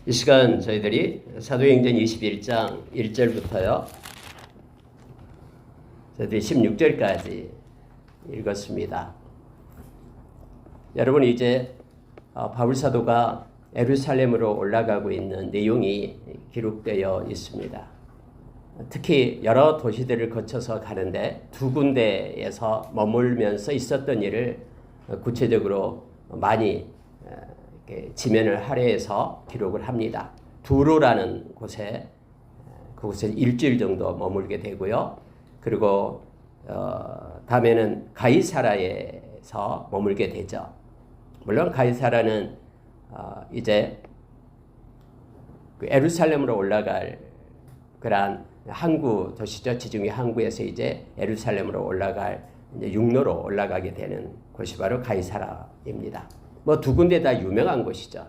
이 시간 저희들이 사도행전 21장 1절부터요. 저희들이 16절까지 읽었습니다. 여러분 이제 바울 사도가 예루살렘으로 올라가고 있는 내용이 기록되어 있습니다. 특히 여러 도시들을 거쳐서 가는데 두 군데에서 머물면서 있었던 일을 구체적으로 많이 지면을 할애해서 기록을 합니다. 두로라는 곳에 그곳에 일주일 정도 머물게 되고요. 그리고 다음에는 가이사라에서 머물게 되죠. 물론 가이사라는 이제 그 예루살렘으로 올라갈 그러한 항구 도시죠. 지중해 항구에서 이제 예루살렘으로 올라갈 이제 육로로 올라가게 되는 곳이 바로 가이사라입니다. 뭐 두 군데 다 유명한 곳이죠.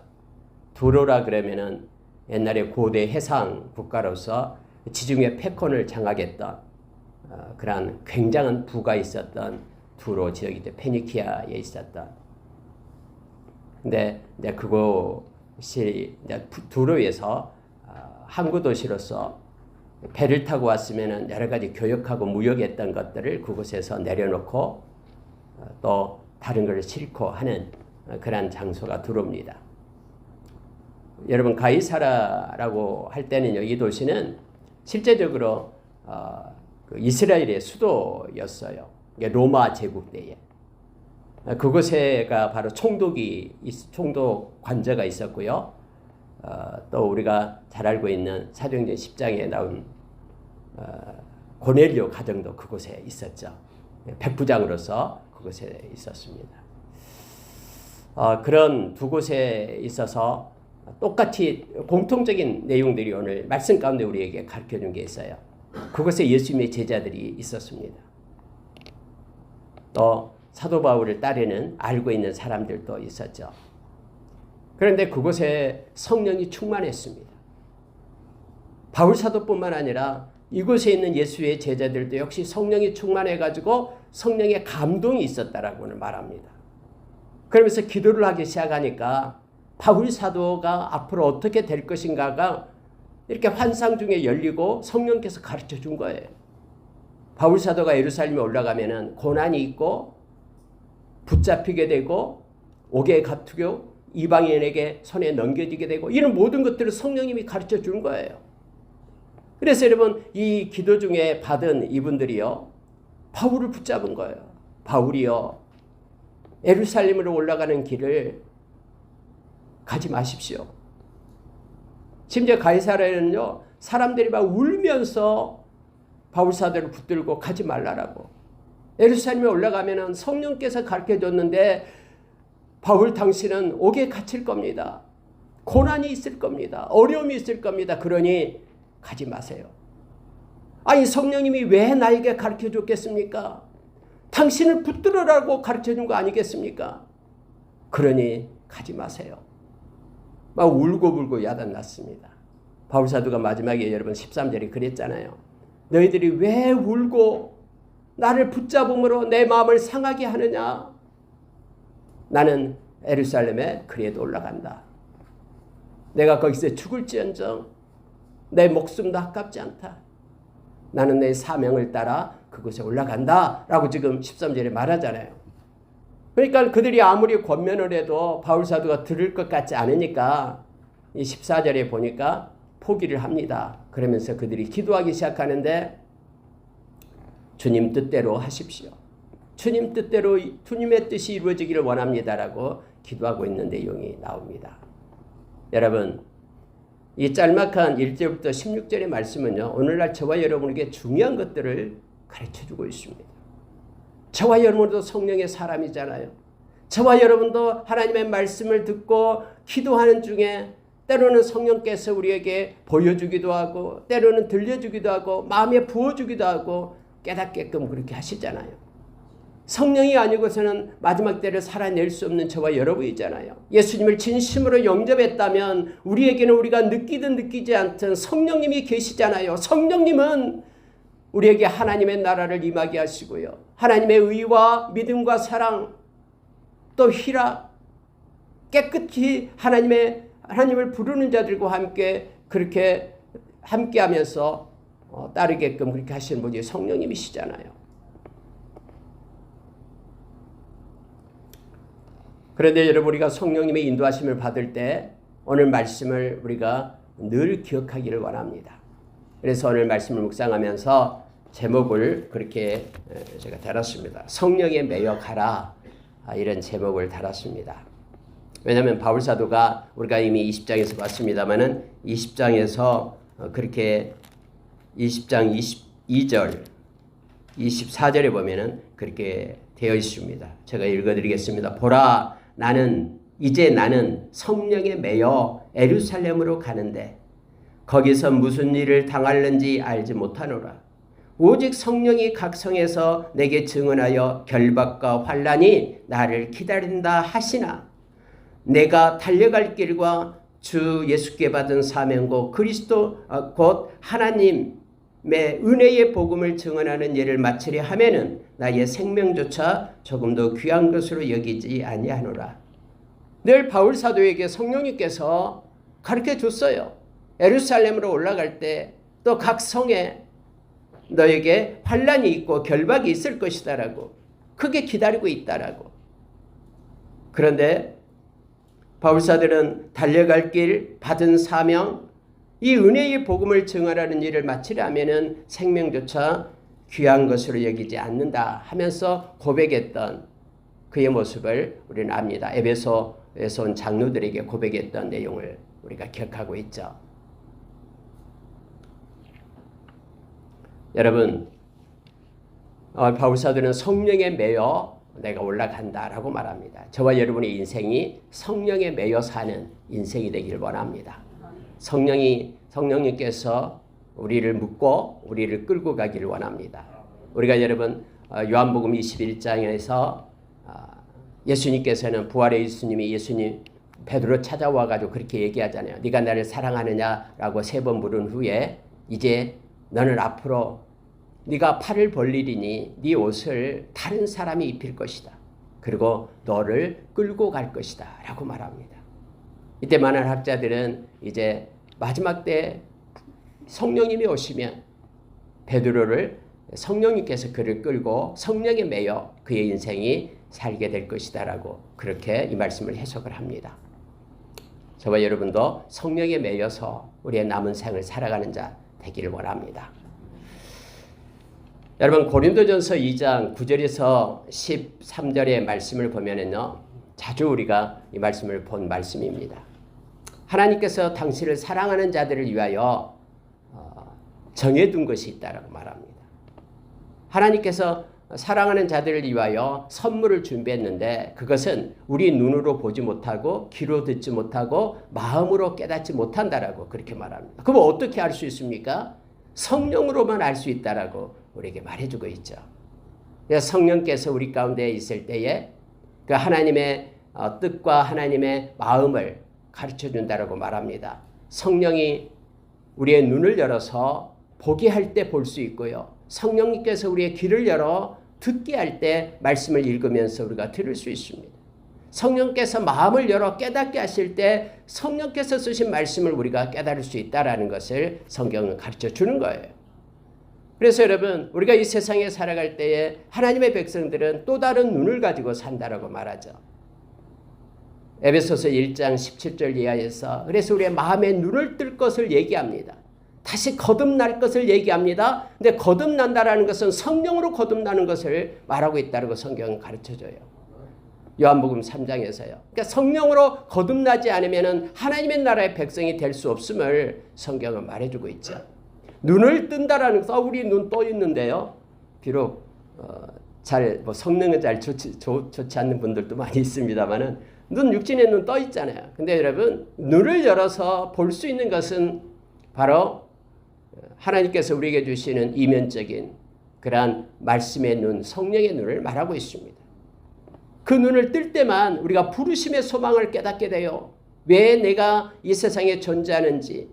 두로라 그러면은 옛날에 고대 해상 국가로서 지중해 패권을 장악했던 그러한 굉장한 부가 있었던 두로 지역이죠. 페니키아에 있었던. 근데 이제 그곳이 이제 두로에서 항구 도시로서 배를 타고 왔으면은 여러 가지 교역하고 무역했던 것들을 그곳에서 내려놓고 또 다른 것을 싣고 하는 그런 장소가 두로입니다. 여러분 가이사라라고 할 때는요, 이 도시는 실제적으로 그 이스라엘의 수도였어요. 로마 제국 때에. 그곳에가 바로 총독 관저가 있었고요. 또 우리가 잘 알고 있는 사도행전 10장에 나온 고넬료 가정도 그곳에 있었죠. 백부장으로서 그곳에 있었습니다. 그런 두 곳에 있어서 똑같이 공통적인 내용들이 오늘 말씀 가운데 우리에게 가르쳐준 게 있어요. 그곳에 예수님의 제자들이 있었습니다. 또 사도 바울을 따르는 알고 있는 사람들도 있었죠. 그런데 그곳에 성령이 충만했습니다. 바울 사도뿐만 아니라 이곳에 있는 예수의 제자들도 역시 성령이 충만해가지고 성령의 감동이 있었다라고는 말합니다. 그러면서 기도를 하기 시작하니까 바울 사도가 앞으로 어떻게 될 것인가가 이렇게 환상 중에 열리고 성령께서 가르쳐 준 거예요. 바울 사도가 예루살렘에 올라가면은 고난이 있고 붙잡히게 되고 옥에 갇히고 이방인에게 손에 넘겨지게 되고 이런 모든 것들을 성령님이 가르쳐 준 거예요. 그래서 여러분 이 기도 중에 받은 이분들이요, 바울을 붙잡은 거예요. 바울이요, 예루살렘으로 올라가는 길을 가지 마십시오. 심지어 가이사라에는요, 사람들이 막 울면서 바울 사도를 붙들고 가지 말라라고. 예루살렘에 올라가면은 성령께서 가르쳐 줬는데 바울 당신은 옥에 갇힐 겁니다. 고난이 있을 겁니다. 어려움이 있을 겁니다. 그러니 가지 마세요. 아니 성령님이 왜 나에게 가르쳐 줬겠습니까? 당신을 붙들으라고 가르쳐 준 거 아니겠습니까? 그러니 가지 마세요. 막 울고불고 야단났습니다. 바울 사도가 마지막에 여러분 13절에 그랬잖아요. 너희들이 왜 울고 나를 붙잡음으로 내 마음을 상하게 하느냐? 나는 예루살렘에 그래도 올라간다. 내가 거기서 죽을지언정 내 목숨도 아깝지 않다. 나는 내 사명을 따라 그곳에 올라간다 라고 지금 13절에 말하잖아요. 그러니까 그들이 아무리 권면을 해도 바울 사도가 들을 것 같지 않으니까 이 14절에 보니까 포기를 합니다. 그러면서 그들이 기도하기 시작하는데 주님 뜻대로 하십시오. 주님 뜻대로 주님의 뜻이 이루어지기를 원합니다라고 기도하고 있는 내용이 나옵니다. 여러분 이 짤막한 1절부터 16절의 말씀은요, 오늘날 저와 여러분에게 중요한 것들을 가르쳐주고 있습니다. 저와 여러분도 성령의 사람이잖아요. 저와 여러분도 하나님의 말씀을 듣고 기도하는 중에 때로는 성령께서 우리에게 보여주기도 하고 때로는 들려주기도 하고 마음에 부어주기도 하고 깨닫게끔 그렇게 하시잖아요. 성령이 아니고서는 마지막 때를 살아낼 수 없는 저와 여러분이잖아요. 예수님을 진심으로 영접했다면 우리에게는 우리가 느끼든 느끼지 않든 성령님이 계시잖아요. 성령님은 우리에게 하나님의 나라를 임하게 하시고요. 하나님의 의와 믿음과 사랑 또 희락 깨끗이 하나님의 하나님을 부르는 자들과 함께 그렇게 함께하면서 따르게끔 그렇게 하시는 분이 성령님이시잖아요. 그런데 여러분, 우리가 성령님의 인도하심을 받을 때 오늘 말씀을 우리가 늘 기억하기를 원합니다. 그래서 오늘 말씀을 묵상하면서 제목을 그렇게 제가 달았습니다. 성령에 매여 가라, 이런 제목을 달았습니다. 왜냐하면 바울사도가 우리가 이미 20장에서 봤습니다마는 20장에서 그렇게 20장 22절 24절에 보면은 그렇게 되어 있습니다. 제가 읽어드리겠습니다. 보라, 나는 성령에 매여 예루살렘으로 가는데 거기서 무슨 일을 당할는지 알지 못하노라. 오직 성령이 각 성에서 내게 증언하여 결박과 환난이 나를 기다린다 하시나 내가 달려갈 길과 주 예수께 받은 사명고 그리스도 곧 하나님의 은혜의 복음을 증언하는 일을 마치려 하면은 나의 생명조차 조금도 귀한 것으로 여기지 아니하노라. 늘 바울 사도에게 성령님께서 가르쳐 줬어요. 예루살렘으로 올라갈 때 또 각 성에 너에게 환난이 있고 결박이 있을 것이다라고, 크게 기다리고 있다라고. 그런데 바울사들은 달려갈 길, 받은 사명, 이 은혜의 복음을 증언하는 일을 마치려면은 생명조차 귀한 것으로 여기지 않는다 하면서 고백했던 그의 모습을 우리는 압니다. 에베소에서 온 장로들에게 고백했던 내용을 우리가 기억하고 있죠. 여러분, 바울사도는 성령에 매여 내가 올라간다라고 말합니다. 저와 여러분의 인생이 성령에 매여 사는 인생이 되기를 원합니다. 성령님께서 우리를 묶고 우리를 끌고 가기를 원합니다. 우리가 여러분 요한복음 21장에서 예수님께서는 부활의 예수님 베드로 찾아와 가지고 그렇게 얘기하잖아요. 네가 나를 사랑하느냐라고 3번 물은 후에 이제 너는 앞으로 네가 팔을 벌리리니 네 옷을 다른 사람이 입힐 것이다. 그리고 너를 끌고 갈 것이다 라고 말합니다. 이때 많은 학자들은 이제 마지막 때 성령님이 오시면 베드로를 성령님께서 그를 끌고 성령에 매여 그의 인생이 살게 될 것이다 라고 그렇게 이 말씀을 해석을 합니다. 저와 여러분도 성령에 매여서 우리의 남은 생을 살아가는 자 되기를 원합니다. 여러분, 고린도전서 2장 9절에서 13절의 말씀을 보면은요, 자주 우리가 이 말씀을 본 말씀입니다. 하나님께서 당신을 사랑하는 자들을 위하여 정해둔 것이 있다라고 말합니다. 하나님께서 사랑하는 자들을 위하여 선물을 준비했는데 그것은 우리 눈으로 보지 못하고 귀로 듣지 못하고 마음으로 깨닫지 못한다라고 그렇게 말합니다. 그럼 어떻게 알 수 있습니까? 성령으로만 알 수 있다라고 우리에게 말해주고 있죠. 그래서 성령께서 우리 가운데 있을 때에 그 하나님의 뜻과 하나님의 마음을 가르쳐준다라고 말합니다. 성령이 우리의 눈을 열어서 보게 할 때 볼 수 있고요. 성령님께서 우리의 귀를 열어 듣게 할 때 말씀을 읽으면서 우리가 들을 수 있습니다. 성령께서 마음을 열어 깨닫게 하실 때 성령께서 쓰신 말씀을 우리가 깨달을 수 있다는 것을 성경은 가르쳐 주는 거예요. 그래서 여러분, 우리가 이 세상에 살아갈 때에 하나님의 백성들은 또 다른 눈을 가지고 산다라고 말하죠. 에베소서 1장 17절 이하에서 그래서 우리의 마음의 눈을 뜰 것을 얘기합니다. 다시 거듭날 것을 얘기합니다. 근데 거듭난다라는 것은 성령으로 거듭나는 것을 말하고 있다고 성경은 가르쳐줘요. 요한복음 3장에서요. 그러니까 성령으로 거듭나지 않으면 하나님의 나라의 백성이 될 수 없음을 성경은 말해주고 있죠. 눈을 뜬다라는 것은 우리 눈 떠 있는데요. 비록 성능은 잘 좋지 않는 분들도 많이 있습니다만은 눈 육신의 눈 떠 있잖아요. 근데 여러분, 눈을 열어서 볼 수 있는 것은 바로 하나님께서 우리에게 주시는 이면적인 그러한 말씀의 눈, 성령의 눈을 말하고 있습니다. 그 눈을 뜰 때만 우리가 부르심의 소망을 깨닫게 돼요. 왜 내가 이 세상에 존재하는지,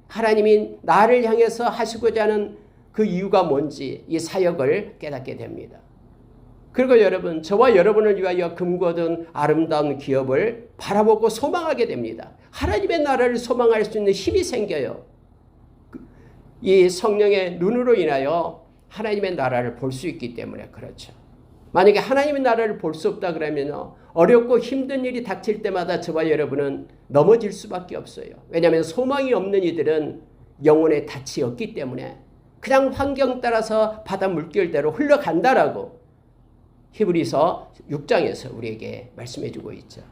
하나님이 나를 향해서 하시고자 하는 그 이유가 뭔지 이 사역을 깨닫게 됩니다. 그리고 여러분, 저와 여러분을 위하여 금고든 아름다운 기업을 바라보고 소망하게 됩니다. 하나님의 나라를 소망할 수 있는 힘이 생겨요. 이 성령의 눈으로 인하여 하나님의 나라를 볼 수 있기 때문에 그렇죠. 만약에 하나님의 나라를 볼 수 없다 그러면 어렵고 힘든 일이 닥칠 때마다 저와 여러분은 넘어질 수밖에 없어요. 왜냐하면 소망이 없는 이들은 영혼의 닻이 없기 때문에 그냥 환경 따라서 바다 물결대로 흘러간다라고 히브리서 6장에서 우리에게 말씀해 주고 있죠.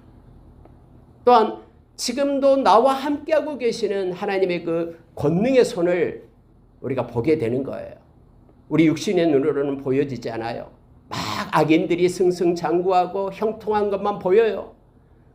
또한 지금도 나와 함께하고 계시는 하나님의 그 권능의 손을 우리가 보게 되는 거예요. 우리 육신의 눈으로는 보여지지 않아요. 막 악인들이 승승장구하고 형통한 것만 보여요.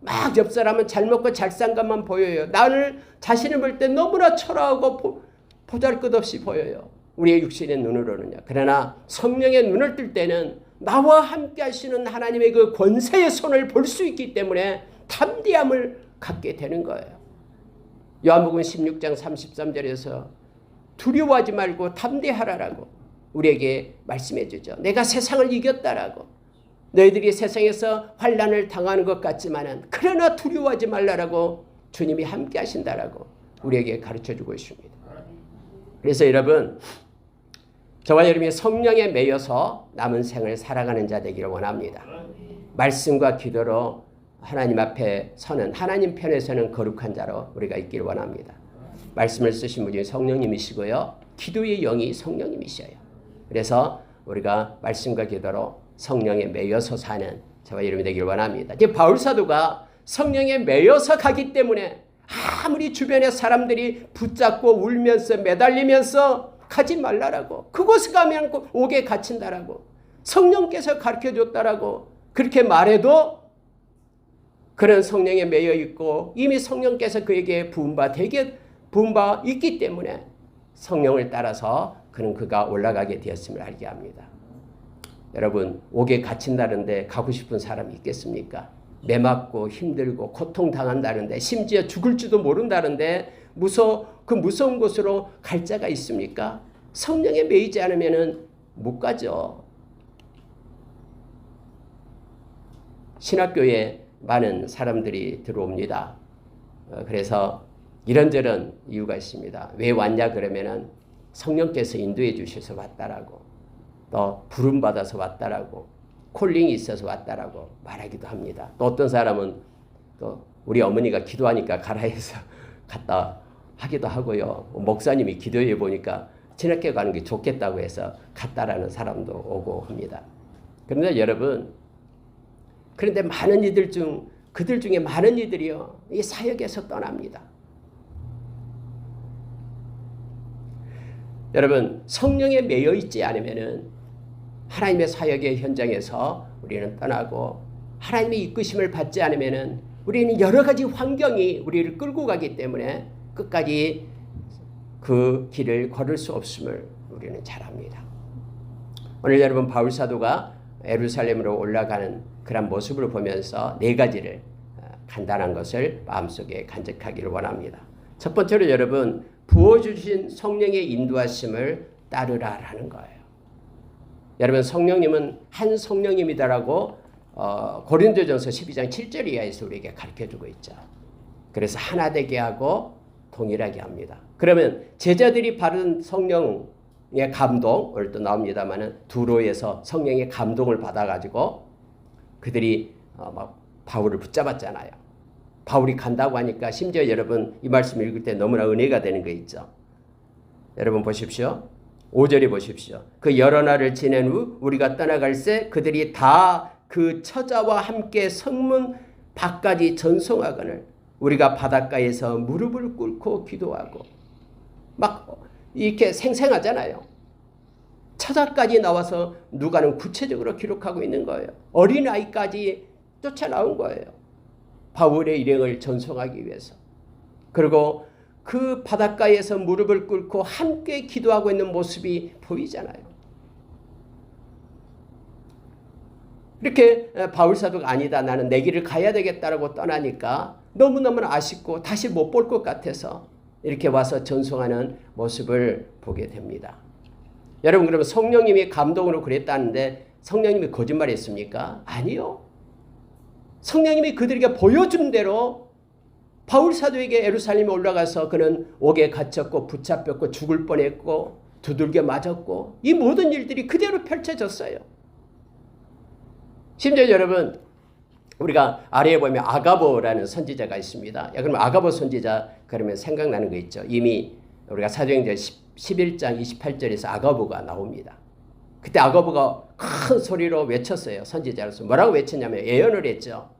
막 옆 사람은 잘 먹고 잘 산 것만 보여요. 나를 자신을 볼 때 너무나 초라하고 보잘것없이 보여요. 우리의 육신의 눈으로는요. 그러나 성령의 눈을 뜰 때는 나와 함께 하시는 하나님의 그 권세의 손을 볼 수 있기 때문에 담대함을 갖게 되는 거예요. 요한복음 16장 33절에서 두려워하지 말고 담대하라라고 우리에게 말씀해 주죠. 내가 세상을 이겼다라고. 너희들이 세상에서 환난을 당하는 것 같지만은 그러나 두려워하지 말라라고 주님이 함께 하신다라고 우리에게 가르쳐 주고 있습니다. 그래서 여러분, 저와 여러분이 성령에 매여서 남은 생을 살아가는 자 되기를 원합니다. 말씀과 기도로 하나님 앞에 서는, 하나님 편에 서는 거룩한 자로 우리가 있기를 원합니다. 말씀을 쓰신 분이 성령님이시고요. 기도의 영이 성령님이셔요. 그래서 우리가 말씀과 기도로 성령에 매여서 사는 저와 여러분이 되기를 원합니다. 이제 바울 사도가 성령에 매여서 가기 때문에 아무리 주변의 사람들이 붙잡고 울면서 매달리면서 가지 말라라고, 그곳에 가면 옥에 갇힌다라고, 성령께서 가르쳐줬다라고 그렇게 말해도 그런 성령에 매여 있고 이미 성령께서 그에게 부은 바 있기 때문에 성령을 따라서 그가 올라가게 되었음을 알게 합니다. 여러분, 옥에 갇힌다는데 가고 싶은 사람이 있겠습니까? 매맞고 힘들고 고통당한다는데 심지어 죽을지도 모른다는데 그 무서운 곳으로 갈 자가 있습니까? 성령에 매이지 않으면 못 가죠. 신학교에 많은 사람들이 들어옵니다. 그래서 이런저런 이유가 있습니다. 왜 왔냐 그러면은 성령께서 인도해 주셔서 왔다라고, 또 부름받아서 왔다라고, 콜링이 있어서 왔다라고 말하기도 합니다. 또 어떤 사람은 또 우리 어머니가 기도하니까 가라 해서 갔다 하기도 하고요. 목사님이 기도해 보니까 신학교 가는 게 좋겠다고 해서 갔다라는 사람도 오고 합니다. 그런데 여러분, 그런데 그들 중에 많은 이들이요, 이 사역에서 떠납니다. 여러분, 성령에 매여 있지 않으면은 하나님의 사역의 현장에서 우리는 떠나고, 하나님의 이끄심을 받지 않으면은 우리는 여러 가지 환경이 우리를 끌고 가기 때문에 끝까지 그 길을 걸을 수 없음을 우리는 잘 압니다. 오늘 여러분, 바울 사도가 예루살렘으로 올라가는 그런 모습을 보면서 네 가지를 간단한 것을 마음속에 간직하기를 원합니다. 첫 번째로 여러분, 부어주신 성령의 인도하심을 따르라라는 거예요. 여러분, 성령님은 한 성령님이다라고 고린도전서 12장 7절 이하에서 우리에게 가르쳐주고 있죠. 그래서 하나 되게 하고 동일하게 합니다. 그러면 제자들이 받은 성령의 감동, 오늘 또 나옵니다마는 두로에서 성령의 감동을 받아가지고 그들이 막 바울을 붙잡았잖아요. 바울이 간다고 하니까 심지어 여러분 이 말씀을 읽을 때 너무나 은혜가 되는 거 있죠. 여러분 보십시오. 5절에 보십시오. 그 여러 날을 지낸 후 우리가 떠나갈새 그들이 다 그 처자와 함께 성문 밖까지 전송하거늘 우리가 바닷가에서 무릎을 꿇고 기도하고, 막 이렇게 생생하잖아요. 처자까지 나와서 누가는 구체적으로 기록하고 있는 거예요. 어린아이까지 쫓아나온 거예요. 바울의 일행을 전송하기 위해서. 그리고 그 바닷가에서 무릎을 꿇고 함께 기도하고 있는 모습이 보이잖아요. 이렇게 바울 사도가 아니다, 나는 내 길을 가야 되겠다라고 떠나니까 너무너무 아쉽고 다시 못 볼 것 같아서 이렇게 와서 전송하는 모습을 보게 됩니다. 여러분, 그러면 성령님이 감동으로 그랬다는데 성령님이 거짓말했습니까? 아니요. 성령님이 그들에게 보여준 대로 바울 사도에게 예루살렘에 올라가서 그는 옥에 갇혔고 붙잡혔고 죽을 뻔했고 두들겨 맞았고 이 모든 일들이 그대로 펼쳐졌어요. 심지어 여러분 우리가 아래에 보면 아가보라는 선지자가 있습니다. 그러면 아가보 선지자 그러면 생각나는 거 있죠. 이미 우리가 사도행전 11장 28절에서 아가보가 나옵니다. 그때 아가보가 큰 소리로 외쳤어요. 선지자로서 뭐라고 외쳤냐면 예언을 했죠.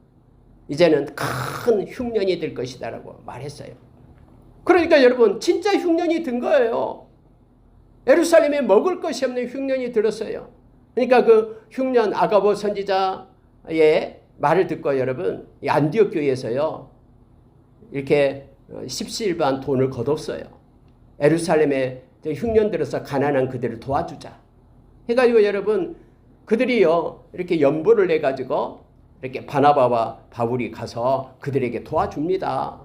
이제는 큰 흉년이 될 것이다 라고 말했어요. 그러니까 여러분 진짜 흉년이 든 거예요. 예루살렘에 먹을 것이 없는 흉년이 들었어요. 그러니까 그 흉년 아가보 선지자의 말을 듣고 여러분 이 안디옥 교회에서요 이렇게 십시일반 돈을 거뒀어요. 예루살렘에 흉년 들어서 가난한 그들을 도와주자 해가지고 여러분 그들이요 이렇게 연보를 내가지고 이렇게 바나바와 바울이 가서 그들에게 도와줍니다.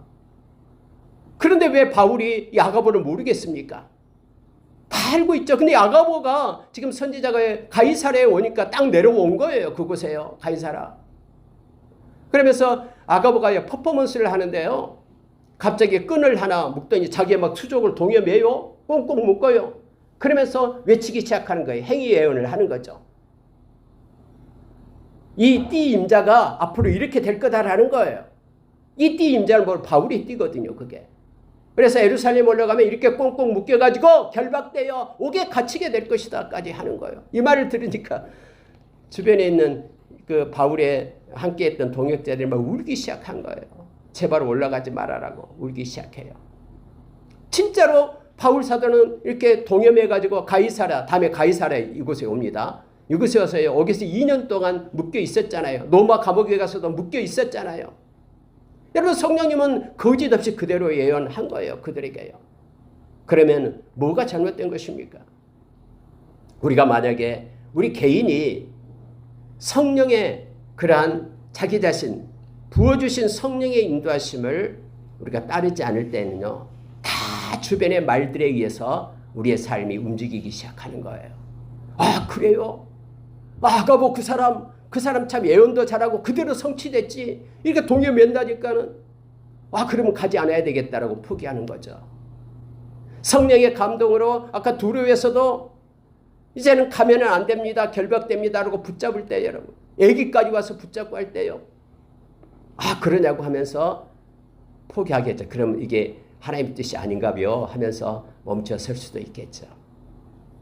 그런데 왜 바울이 이 아가보를 모르겠습니까? 다 알고 있죠. 근데 아가보가 지금 선지자가 가이사랴에 오니까 딱 내려온 거예요. 그곳에요. 가이사랴. 그러면서 아가보가 퍼포먼스를 하는데요. 갑자기 끈을 하나 묶더니 자기의 막 수족을 동에 매요. 꽁꽁 묶어요. 그러면서 외치기 시작하는 거예요. 행위 예언을 하는 거죠. 이 띠 임자가 앞으로 이렇게 될 거다라는 거예요. 이 띠 임자는 뭐 바울이 띠거든요. 그게. 그래서 예루살렘 올라가면 이렇게 꽁꽁 묶여가지고 결박되어 옥에 갇히게 될 것이다까지 하는 거예요. 이 말을 들으니까 주변에 있는 그 바울에 함께했던 동역자들이 막 울기 시작한 거예요. 제발 올라가지 말아라고 울기 시작해요. 진짜로 바울 사도는 이렇게 동염해가지고 가이사랴, 다음에 가이사랴 이곳에 옵니다. 이곳에 와서요. 거기서 2년 동안 묶여 있었잖아요. 로마 감옥에 가서도 묶여 있었잖아요. 여러분 성령님은 거짓 없이 그대로 예언한 거예요. 그들에게요. 그러면 뭐가 잘못된 것입니까? 우리가 만약에 우리 개인이 성령의 그러한 자기 자신 부어주신 성령의 인도하심을 우리가 따르지 않을 때는요. 다 주변의 말들에 의해서 우리의 삶이 움직이기 시작하는 거예요. 아 그래요? 아가보 그 사람 참 예언도 잘하고 그대로 성취됐지. 이렇게 동요 맨다니까는 그러면 가지 않아야 되겠다라고 포기하는 거죠. 성령의 감동으로 아까 두루에서도 이제는 가면은 안 됩니다. 결박됩니다라고 붙잡을 때 여러분. 애기까지 와서 붙잡고 할 때요. 그러냐고 하면서 포기하겠죠. 그럼 이게 하나님의 뜻이 아닌가요? 하면서 멈춰 설 수도 있겠죠.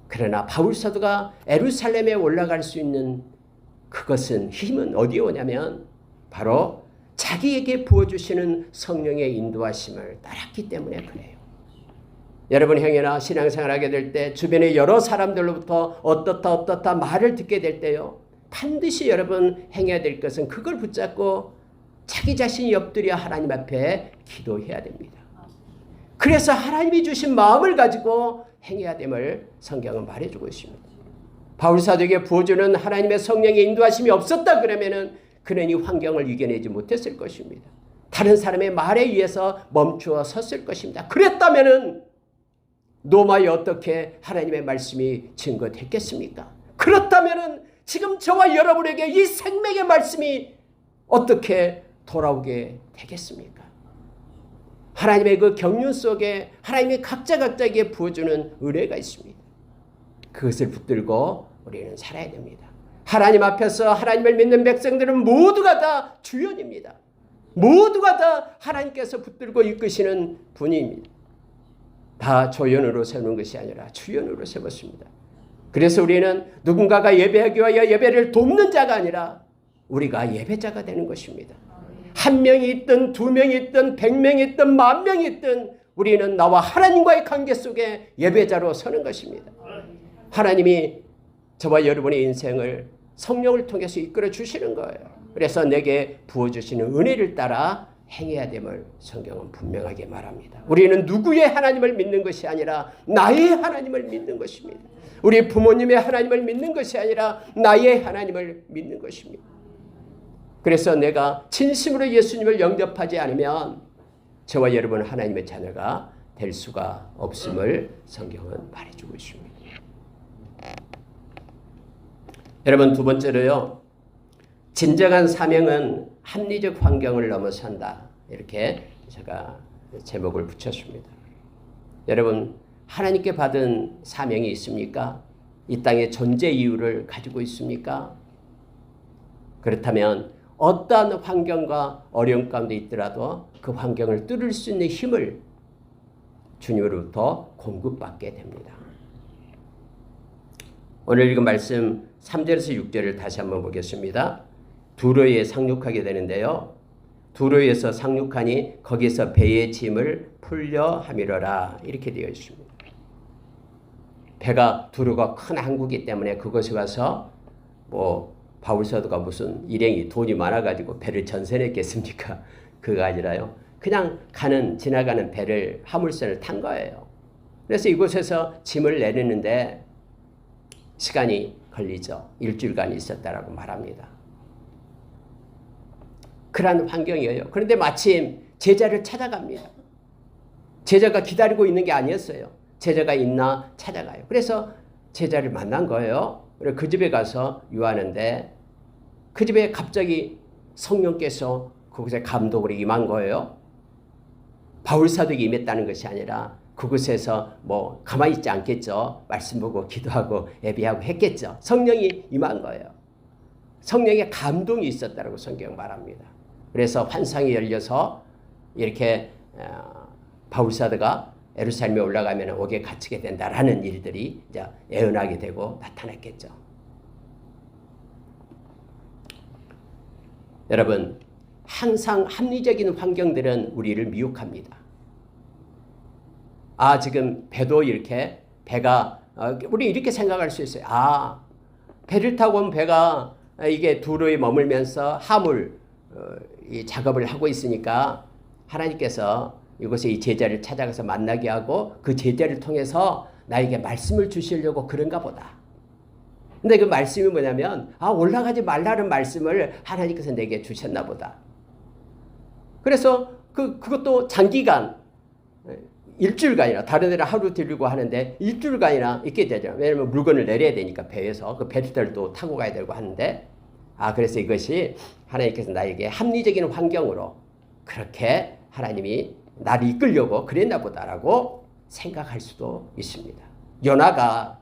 그러나 바울 사도가 예루살렘에 올라갈 수 있는 그것은 힘은 어디에 오냐면 바로 자기에게 부어주시는 성령의 인도하심을 따랐기 때문에 그래요. 여러분 행여나 신앙생활하게 될 때 주변의 여러 사람들로부터 어떻다 말을 듣게 될 때요. 반드시 여러분 행해야 될 것은 그걸 붙잡고 자기 자신이 엎드려 하나님 앞에 기도해야 됩니다. 그래서 하나님이 주신 마음을 가지고 행해야 됨을 성경은 말해주고 있습니다. 바울 사도에게 부어주는 하나님의 성령의 인도하심이 없었다 그러면은 그는 이 환경을 이겨내지 못했을 것입니다. 다른 사람의 말에 의해서 멈추어 섰을 것입니다. 그랬다면은 노마에 어떻게 하나님의 말씀이 증거됐겠습니까? 그렇다면은 지금 저와 여러분에게 이 생명의 말씀이 어떻게 돌아오게 되겠습니까? 하나님의 그 경륜 속에 하나님이 각자에게 부어주는 은혜가 있습니다. 그것을 붙들고 우리는 살아야 됩니다. 하나님 앞에서 하나님을 믿는 백성들은 모두가 다 주연입니다. 모두가 다 하나님께서 붙들고 이끄시는 분입니다. 다 조연으로 세우는 것이 아니라 주연으로 세웠습니다. 그래서 우리는 누군가가 예배하기 위하여 예배를 돕는 자가 아니라 우리가 예배자가 되는 것입니다. 한 명이 있든 두 명이 있든 100명이 있든 10,000명이 있든 우리는 나와 하나님과의 관계 속에 예배자로 서는 것입니다. 하나님이 저와 여러분의 인생을 성령을 통해서 이끌어 주시는 거예요. 그래서 내게 부어주시는 은혜를 따라 행해야 됨을 성경은 분명하게 말합니다. 우리는 누구의 하나님을 믿는 것이 아니라 나의 하나님을 믿는 것입니다. 우리 부모님의 하나님을 믿는 것이 아니라 나의 하나님을 믿는 것입니다. 그래서 내가 진심으로 예수님을 영접하지 않으면 저와 여러분 하나님의 자녀가 될 수가 없음을 성경은 말해주고 있습니다. 여러분 두 번째로요. 진정한 사명은 합리적 환경을 넘어선다. 이렇게 제가 제목을 붙였습니다. 여러분, 하나님께 받은 사명이 있습니까? 이 땅의 존재 이유를 가지고 있습니까? 그렇다면 어떠한 환경과 어려움 가운데 있더라도 그 환경을 뚫을 수 있는 힘을 주님으로부터 공급받게 됩니다. 오늘 읽은 말씀 3절에서 6절을 다시 한번 보겠습니다. 두로에 상륙하게 되는데요. 두로에서 상륙하니 거기서 배의 짐을 풀려 함이러라 이렇게 되어 있습니다. 배가 두로가 큰 항구이기 때문에 그곳에 가서 바울 사도가 무슨 일행이 돈이 많아가지고 배를 전세냈겠습니까? 그거 아니라요. 그냥 지나가는 배를 화물선을 탄 거예요. 그래서 이곳에서 짐을 내리는데 시간이 걸리죠. 일주일간 있었다라고 말합니다. 그런 환경이에요. 그런데 마침 제자를 찾아갑니다. 제자가 기다리고 있는 게 아니었어요. 제자가 있나 찾아가요. 그래서 제자를 만난 거예요. 그래서 그 집에 가서 유하는데 그 집에 갑자기 성령께서 그곳에 감독으로 임한 거예요. 바울 사도에게 임했다는 것이 아니라 그곳에서 가만히 있지 않겠죠. 말씀 보고 기도하고 예배하고 했겠죠. 성령이 임한 거예요. 성령의 감동이 있었다고 성경 말합니다. 그래서 환상이 열려서 이렇게 바울 사도가 예루살렘에 올라가면 옥에 갇히게 된다라는 일들이 이제 예언하게 되고 나타났겠죠. 여러분, 항상 합리적인 환경들은 우리를 미혹합니다. 지금 배도 이렇게 우리 이렇게 생각할 수 있어요. 배를 타고 온 배가 이게 두로에 머물면서 화물 이 작업을 하고 있으니까 하나님께서 이곳에 이 제자를 찾아가서 만나게 하고 그 제자를 통해서 나에게 말씀을 주시려고 그런가 보다. 근데 그 말씀이 뭐냐면 올라가지 말라는 말씀을 하나님께서 내게 주셨나 보다. 그래서 그것도 장기간 일주일간이나 다른 데를 하루 들리고 하는데 일주일간이나 있게 되죠. 왜냐하면 물건을 내려야 되니까 배에서 그 배들도 타고 가야 되고 하는데 그래서 이것이 하나님께서 나에게 합리적인 환경으로 그렇게 하나님이 나를 이끌려고 그랬나 보다라고 생각할 수도 있습니다. 요나가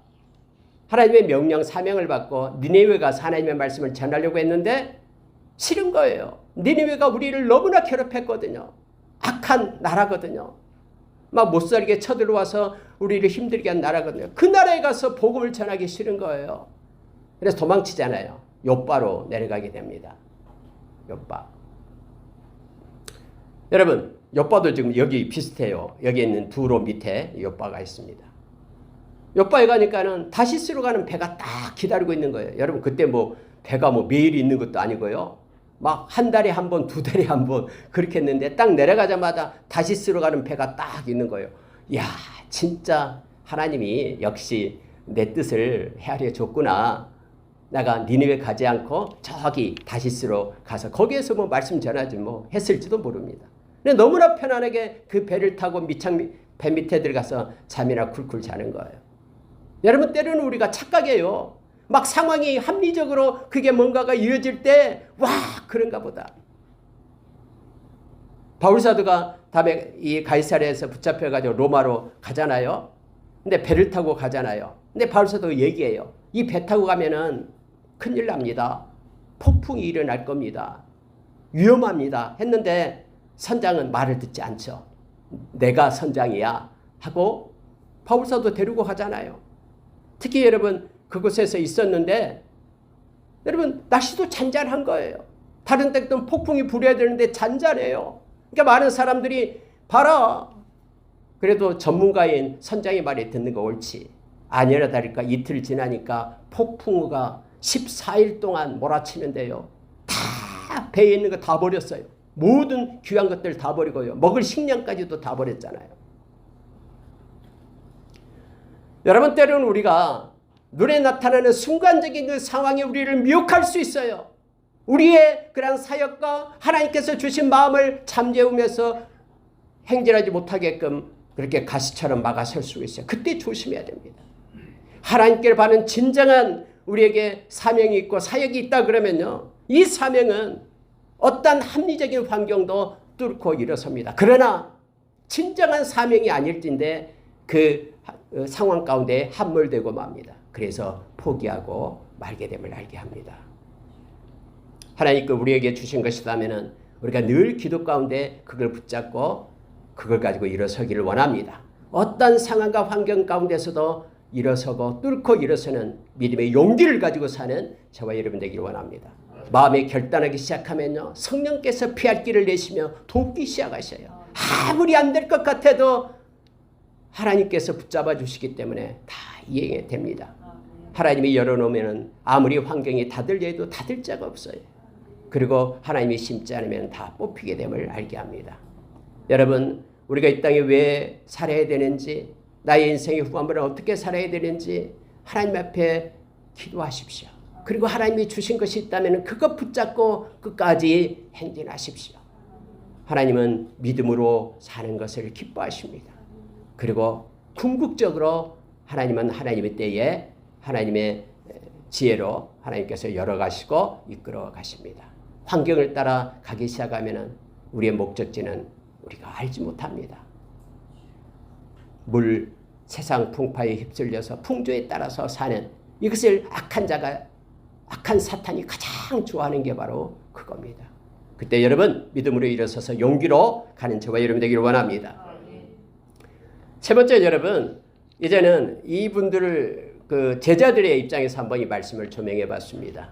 하나님의 명령 사명을 받고 니네웨 가서 하나님의 말씀을 전하려고 했는데 싫은 거예요. 니네웨가 우리를 너무나 괴롭혔거든요. 악한 나라거든요. 막 못살게 쳐들어와서 우리를 힘들게 한 나라거든요. 그 나라에 가서 복음을 전하기 싫은 거예요. 그래서 도망치잖아요. 욥바로 내려가게 됩니다. 욥바. 여러분, 욥바도 지금 여기 비슷해요. 여기 있는 두로 밑에 욥바가 있습니다. 욥바에 가니까는 다시스로 가는 배가 딱 기다리고 있는 거예요. 여러분, 그때 배가 매일 있는 것도 아니고요. 막 한 달에 한 번, 두 달에 한 번 그렇게 했는데 딱 내려가자마자 다시스로 가는 배가 딱 있는 거예요. 야, 진짜 하나님이 역시 내 뜻을 헤아려 줬구나. 내가 니느웨 가지 않고 저기 다시스로 가서 거기에서 말씀 전하지 했을지도 모릅니다. 근데 너무나 편안하게 그 배를 타고 배 밑에 들어가서 잠이나 쿨쿨 자는 거예요. 여러분, 때로는 우리가 착각해요. 막 상황이 합리적으로 그게 뭔가가 이어질 때 그런가 보다. 바울 사도가 다음에 이 가이사랴에서 붙잡혀가지고 로마로 가잖아요. 근데 배를 타고 가잖아요. 근데 바울 사도가 얘기해요. 이 배 타고 가면은 큰일 납니다. 폭풍이 일어날 겁니다. 위험합니다. 했는데 선장은 말을 듣지 않죠. 내가 선장이야 하고 바울 사도 데리고 가잖아요. 특히 여러분, 그곳에서 있었는데 여러분, 날씨도 잔잔한 거예요. 다른 때는 폭풍이 불어야 되는데 잔잔해요. 그러니까 많은 사람들이 봐라. 그래도 전문가인 선장의 말에 듣는 거 옳지. 아니라 다를까 이틀 지나니까 폭풍우가 14일 동안 몰아치는데요. 다 배에 있는 거 다 버렸어요. 모든 귀한 것들 다 버리고요. 먹을 식량까지도 다 버렸잖아요. 여러분, 때로는 우리가 눈에 나타나는 순간적인 그 상황이 우리를 미혹할 수 있어요. 우리의 그런 사역과 하나님께서 주신 마음을 잠재우면서 행진하지 못하게끔 그렇게 가시처럼 막아설 수 있어요. 그때 조심해야 됩니다. 하나님께 받는 진정한 우리에게 사명이 있고 사역이 있다 그러면요, 이 사명은 어떤 합리적인 환경도 뚫고 일어섭니다. 그러나 진정한 사명이 아닐진데 그 상황 가운데 함몰되고 맙니다. 그래서 포기하고 말게 됨을 알게 합니다. 하나님께 우리에게 주신 것이라면 우리가 늘 기도 가운데 그걸 붙잡고 그걸 가지고 일어서기를 원합니다. 어떤 상황과 환경 가운데서도 일어서고 뚫고 일어서는 믿음의 용기를 가지고 사는 저와 여러분 되기를 원합니다. 마음에 결단하기 시작하면요, 성령께서 피할 길을 내시며 돕기 시작하셔요. 아무리 안 될 것 같아도 하나님께서 붙잡아 주시기 때문에 다 이행이 됩니다. 하나님이 열어놓으면 아무리 환경이 닫으려도 닫을 자가 없어요. 그리고 하나님이 심지 않으면 다 뽑히게 됨을 알게 합니다. 여러분, 우리가 이 땅에 왜 살아야 되는지, 나의 인생의 후반부를 어떻게 살아야 되는지 하나님 앞에 기도하십시오. 그리고 하나님이 주신 것이 있다면 그것 붙잡고 끝까지 행진하십시오. 하나님은 믿음으로 사는 것을 기뻐하십니다. 그리고 궁극적으로 하나님은 하나님의 때에 하나님의 지혜로 하나님께서 열어가시고 이끌어 가십니다. 환경을 따라 가기 시작하면 우리의 목적지는 우리가 알지 못합니다. 물, 세상 풍파에 휩쓸려서 풍조에 따라서 사는 이것을 악한 사탄이 가장 좋아하는 게 바로 그겁니다. 그때 여러분 믿음으로 일어서서 용기로 가는 저와 여러분 되기를 원합니다. 세 번째, 여러분 이제는 이분들을 그 제자들의 입장에서 한번 이 말씀을 조명해 봤습니다.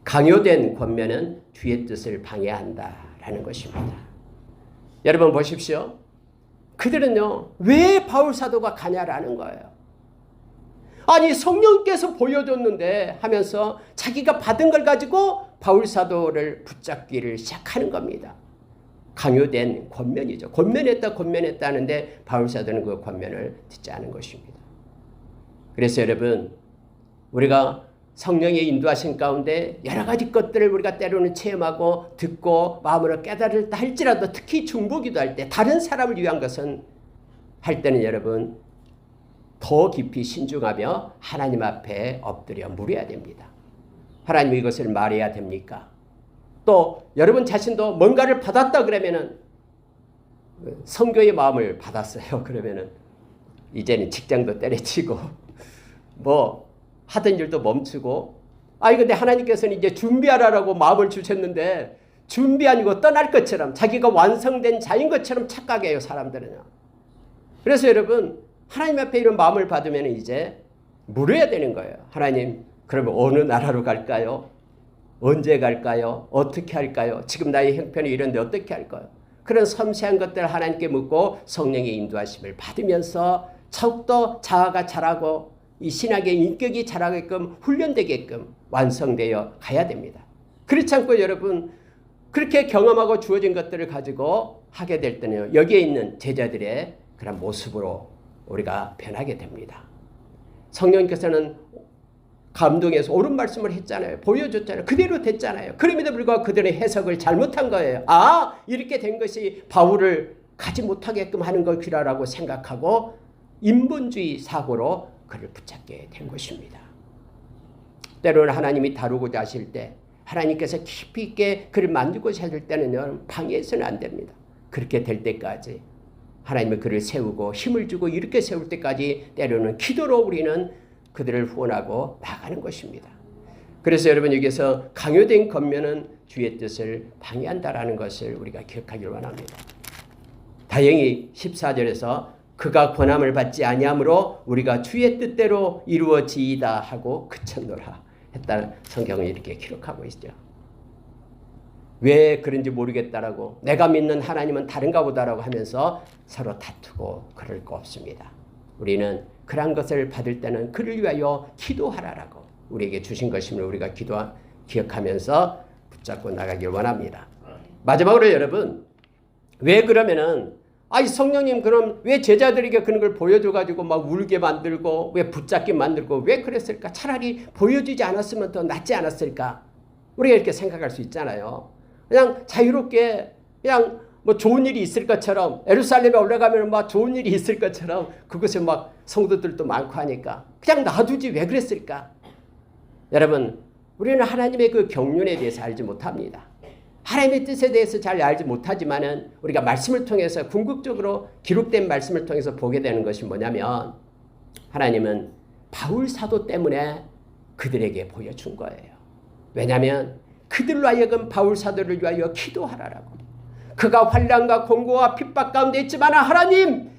강요된 권면은 주의 뜻을 방해한다라는 것입니다. 여러분 보십시오. 그들은요, 왜 바울 사도가 가냐라는 거예요. 아니 성령께서 보여줬는데 하면서 자기가 받은 걸 가지고 바울 사도를 붙잡기를 시작하는 겁니다. 강요된 권면이죠. 권면했다 하는데 바울 사도는 그 권면을 듣지 않은 것입니다. 그래서 여러분, 우리가 성령의 인도하신 가운데 여러 가지 것들을 우리가 때로는 체험하고 듣고 마음으로 깨달을다 할지라도 특히 중보기도 할 때 다른 사람을 위한 것은 할 때는 여러분 더 깊이 신중하며 하나님 앞에 엎드려 물어야 됩니다. 하나님 이것을 말해야 됩니까? 또 여러분 자신도 뭔가를 받았다 그러면은 선교의 마음을 받았어요. 그러면은 이제는 직장도 때려치고 뭐 하던 일도 멈추고, 아니 근데 하나님께서는 이제 준비하라고 마음을 주셨는데 준비 아니고 떠날 것처럼 자기가 완성된 자인 것처럼 착각해요, 사람들은요. 그래서 여러분 하나님 앞에 이런 마음을 받으면 이제 물어야 되는 거예요. 하나님, 그러면 어느 나라로 갈까요? 언제 갈까요? 어떻게 할까요? 지금 나의 형편이 이런데 어떻게 할까요? 그런 섬세한 것들을 하나님께 묻고 성령의 인도하심을 받으면서 더욱더 자아가 자라고 이 신학의 인격이 자라게끔 훈련되게끔 완성되어 가야 됩니다. 그렇지 않고 여러분 그렇게 경험하고 주어진 것들을 가지고 하게 될 때는 여기에 있는 제자들의 그런 모습으로 우리가 변하게 됩니다. 성령께서는 감동해서 옳은 말씀을 했잖아요. 보여줬잖아요. 그대로 됐잖아요. 그럼에도 불구하고 그들의 해석을 잘못한 거예요. 아, 이렇게 된 것이 바울을 가지 못하게끔 하는 것이라고 생각하고 인본주의 사고로 그를 붙잡게 된 것입니다. 때로는 하나님이 다루고자 하실 때 하나님께서 깊이 있게 그를 만들고자 하실 때는 방해해서는 안 됩니다. 그렇게 될 때까지 하나님은 그를 세우고 힘을 주고 이렇게 세울 때까지 때로는 기도로 우리는 그들을 후원하고 나가는 것입니다. 그래서 여러분 여기서 강요된 권면은 주의 뜻을 방해한다라는 것을 우리가 기억하기를 원합니다. 다행히 14절에서 그가 권함을 받지 아니하므로 우리가 주의 뜻대로 이루어지이다 하고 그쳤노라 했다는 성경은 이렇게 기록하고 있죠. 왜 그런지 모르겠다라고, 내가 믿는 하나님은 다른가 보다라고 하면서 서로 다투고 그럴 거 없습니다. 우리는 그러한 것을 받을 때는 그를 위하여 기도하라라고 우리에게 주신 것임을 우리가 기억하면서 붙잡고 나가길 원합니다. 마지막으로 여러분, 왜 그러면은 아이 성령님 그럼 왜 제자들에게 그런 걸 보여줘가지고 막 울게 만들고 왜 붙잡게 만들고 왜 그랬을까? 차라리 보여주지 않았으면 더 낫지 않았을까? 우리가 이렇게 생각할 수 있잖아요. 그냥 자유롭게 그냥 뭐 좋은 일이 있을 것처럼 예루살렘에 올라가면 막 좋은 일이 있을 것처럼 그곳에 막 성도들도 많고 하니까 그냥 놔두지 왜 그랬을까? 여러분, 우리는 하나님의 그 경륜에 대해서 알지 못합니다. 하나님의 뜻에 대해서 잘 알지 못하지만은 우리가 말씀을 통해서 궁극적으로 기록된 말씀을 통해서 보게 되는 것이 뭐냐면 하나님은 바울 사도 때문에 그들에게 보여준 거예요. 왜냐하면 그들로 하여금 바울 사도를 위하여 기도하라라고. 그가 환난과 공고와 핍박 가운데 있지만 하나님,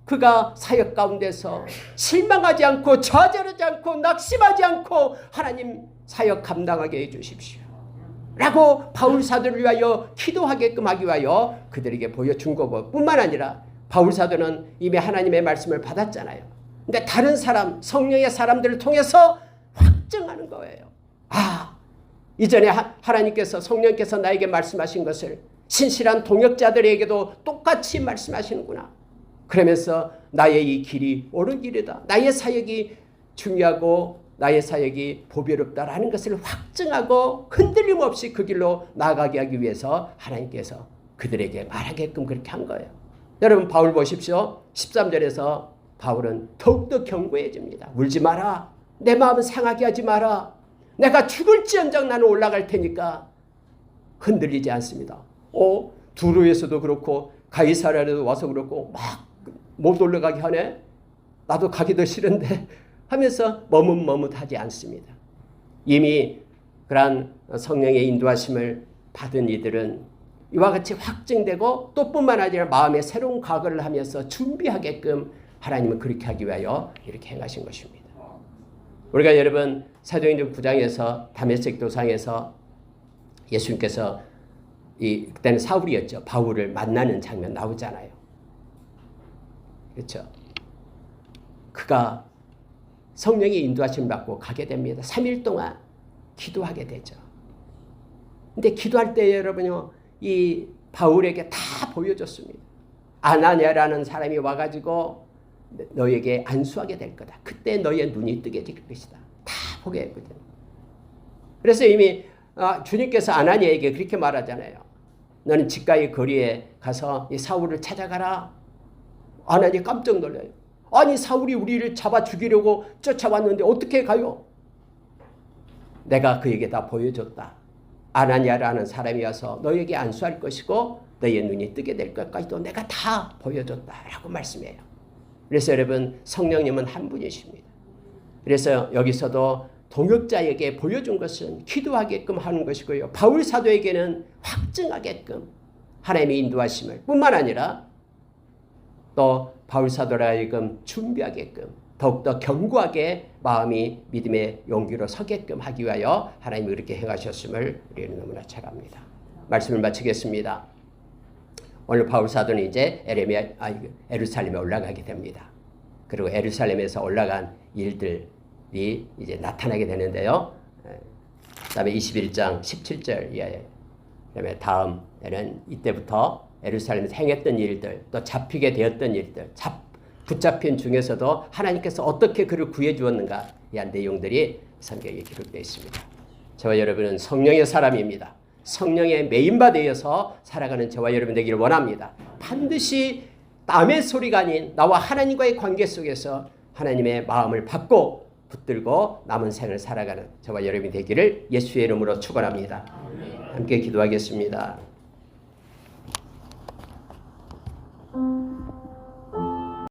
그가 사역 가운데서 실망하지 않고 좌절하지 않고 낙심하지 않고 하나님 사역 감당하게 해주십시오 라고 바울 사도를 위하여 기도하게끔 하기 위하여 그들에게 보여준 거고, 뿐만 아니라 바울 사도는 이미 하나님의 말씀을 받았잖아요. 근데 다른 사람, 성령의 사람들을 통해서 확증하는 거예요. 아, 이전에 하나님께서, 성령께서 나에게 말씀하신 것을 신실한 동역자들에게도 똑같이 말씀하시는구나. 그러면서 나의 이 길이 옳은 길이다, 나의 사역이 중요하고 나의 사역이 보배롭다라는 것을 확증하고 흔들림 없이 그 길로 나아가게 하기 위해서 하나님께서 그들에게 말하게끔 그렇게 한 거예요. 여러분, 바울 보십시오. 13절에서 바울은 더욱더 경고해집니다. 울지 마라. 내 마음은 상하게 하지 마라. 내가 죽을지언정 나는 올라갈 테니까. 흔들리지 않습니다. 두로에서도 그렇고 가이사랴에도 와서 그렇고 막 못 올라가게 하네. 나도 가기도 싫은데 하면서 머뭇머뭇하지 않습니다. 이미 그러한 성령의 인도하심을 받은 이들은 이와 같이 확증되고 또 뿐만 아니라 마음의 새로운 과거를 하면서 준비하게끔 하나님은 그렇게 하기 위하여 이렇게 행하신 것입니다. 우리가 여러분 사도행전 9장에서 다메섹 도상에서 예수님께서 그때는 사울이었죠. 바울을 만나는 장면 나오잖아요. 그렇죠. 그가 성령의 인도하심을 받고 가게 됩니다. 3일 동안 기도하게 되죠. 근데 기도할 때 여러분요, 이 바울에게 다 보여줬습니다. 아나니아라는 사람이 와가지고 너에게 안수하게 될 거다. 그때 너의 눈이 뜨게 될 것이다. 다 보게 했거든요. 그래서 이미 주님께서 아나니아에게 그렇게 말하잖아요. 너는 집가의 거리에 가서 이 사울을 찾아가라. 아나니아 깜짝 놀라요. 아니, 사울이 우리를 잡아 죽이려고 쫓아왔는데 어떻게 가요? 내가 그에게 다 보여줬다. 아나니아라는 사람이 와서 너에게 안수할 것이고 너의 눈이 뜨게 될 것까지도 내가 다 보여줬다라고 말씀해요. 그래서 여러분, 성령님은 한 분이십니다. 그래서 여기서도 동역자에게 보여준 것은 기도하게끔 하는 것이고요. 바울 사도에게는 확증하게끔 하나님의 인도하심을 뿐만 아니라 또 바울 사도라 하여금 준비하게끔 더욱더 견고하게 마음이 믿음의 용기로 서게끔 하기 위하여 하나님이 그렇게 행하셨음을 우리는 너무나 잘 압니다. 말씀을 마치겠습니다. 오늘 바울 사도는 이제 예루살렘에 올라가게 됩니다. 그리고 예루살렘에서 올라간 일들이 이제 나타나게 되는데요. 그다음에 21장 17절 이하에, 그다음에 다음에는 이때부터 예루살렘에서 행했던 일들, 또 잡히게 되었던 일들, 붙잡힌 중에서도 하나님께서 어떻게 그를 구해 주었는가, 이 내용들이 성경에 기록되어 있습니다. 저와 여러분은 성령의 사람입니다. 성령의 메인바 되어서 살아가는 저와 여러분 되기를 원합니다. 반드시 남의 소리가 아닌 나와 하나님과의 관계 속에서 하나님의 마음을 받고 붙들고 남은 생을 살아가는 저와 여러분이 되기를 예수의 이름으로 축원합니다. 함께 기도하겠습니다.